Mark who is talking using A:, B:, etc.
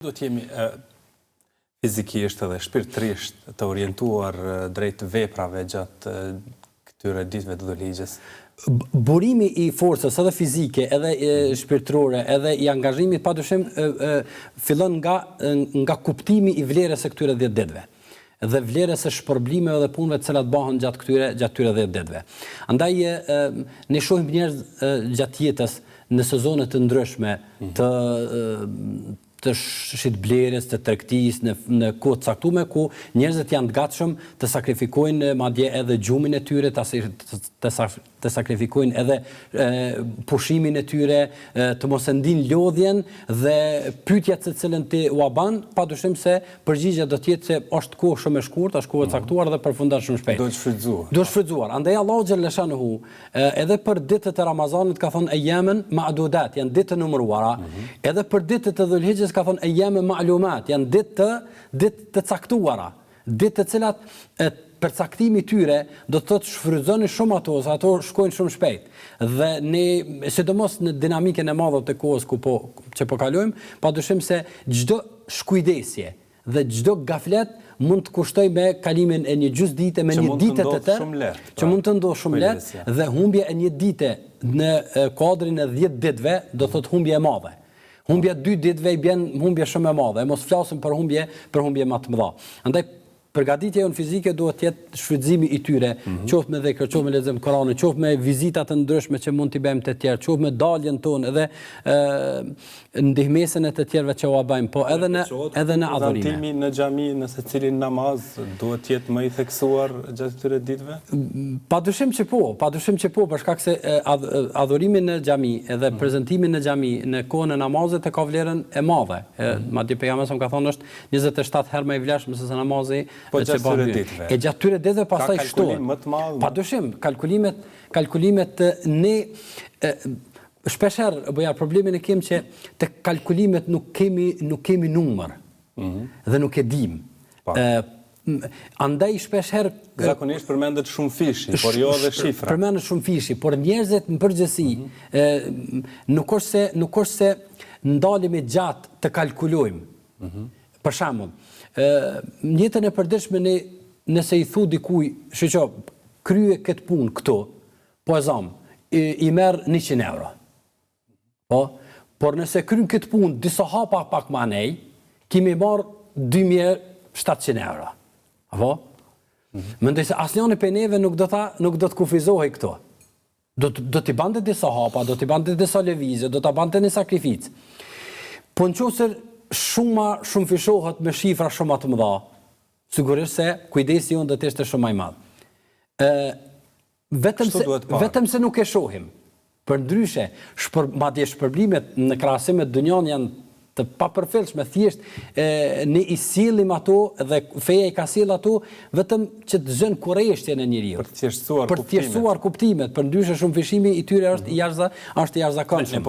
A: Do të jemi fizikisht edhe shpirtërisht të orientuar drejt veprave gjatë këtyre ditëve të dhëligjes?
B: Burimi I forcës edhe fizike, edhe shpirtërore, edhe I angazhimit padyshim fillon nga kuptimi I vlerës së këtyre 10 ditëve dhe vlerës së shpërblimeve dhe punëve të cilat bëhen gjatë këtyre 10 ditëve. Andaj ne shohim njerëz gjatë jetës në sezone të ndryshme të shitblerjes, të tregtisë në kohë të caktuar ku njerëzit janë të gatshëm të sakrifikojnë madje edhe gjumin e tyre, të sakrifikojnë edhe pushimin e tyre, të mos e ndin lodhjen dhe pyetja të cilën ti ua ban, padyshim se përgjigjja do të jetë se është kohë shumë e shkurtë, është kohë e caktuar dhe përfundon shumë shpejt.
A: Do të shfrytëzuar.
B: Do të shfrytëzuar. Andaj Allahu xhalla shanuhu edhe për ditët e Ramazanit ka thonë ayaman ma'dudat, janë ditë të numëruara. Edhe për ditët e Dhulhijhes ka thonë ayam ma'lumat, janë ditë të caktuara, ditë të cilat përcaktimi tyre do të thotë shfrytëzoni shumë ato shkojnë shumë shpejt. Dhe ne sidomos në dinamikën e madhe të kohës që po kalojmë, padyshim se çdo shkujdesje dhe çdo gaflet mund të kushtoj me kalimin e një gjysdite me një ditë të tërë, që mund të ndodhë shumë lehtë dhe humbja e një dite në kuadrin e 10 ditëve do të thotë humbje e madhe. Humbja 2 ditëve I bën humbje shumë e madhe, mos flasim për humbje më të mëdha. Andaj përgatitja jonë fizike duhet të jetë shfrytëzimi I tyre, qoftë me dhikr, qoftë me lexim të Kuranit, qoftë me vizita të ndryshme që mund t'i bëjmë të tjerë, qoftë me daljen tonë edhe ndihmesën e të tjerëve që ua bëjmë, po edhe në adhurime.
A: Prezantimi në xhami në secilin namaz duhet të jetë më I theksuar gjatë këtyre ditëve?
B: Padyshim që po, për shkak se adhurimi në xhami edhe prezantimi në xhami në kohën e namazit ka vlerën e madhe. Madje pejgamberi ka thonë është 27 herë më I vlefshëm se namazi.
A: Po gjatë këtyre ditëve.
B: E gjatë këtyre ditëve pastaj shtohet.
A: Ka kalkulim më të madh.
B: Padyshim, kalkulimet ne shpeshherë bëja problemin e kemi që te kalkulimet nuk kemi numër. Dhe nuk e dim. Andaj shpeshherë
A: zakonisht përmendet shumë fishi, por jo edhe shifra.
B: Përmendet shumë fishi, por njerëzit në përgjithësi nuk është se ndalemi gjatë të kalkulojmë. Për shembull, në jetën e përditshme nëse I thu dikuj, shoqë, krye këtë punë këtu, po e zam, I merr 100 euro. Po, por nëse kryen këtë punë disa hapa pak më anej, kimi marr 2700 euro. Apo? Mendoj se asnjëri prej neve nuk do të kufizohej këtu. Do t'i bante disa hapa, do t'i bante disa lëvizje, do t'a bante një sakrificë. Po nëse shumë fishohet me shifra shumë të mëdha, sigurisht se kujdesi jonë do të ishte shumë më I madh. Vetëm se nuk e shohim. Përndryshe, madje shpërblimet në krahasim me dynjan janë të papërfillshme, thjesht ne I sillim ato dhe feja I ka sill ato vetëm që të zën kurreshtjen e njeriu.
A: Për të thjeshtuar
B: kuptimet, përndryshe shumë fishimi I tyre është I jashtëzakonshëm.
A: Ne po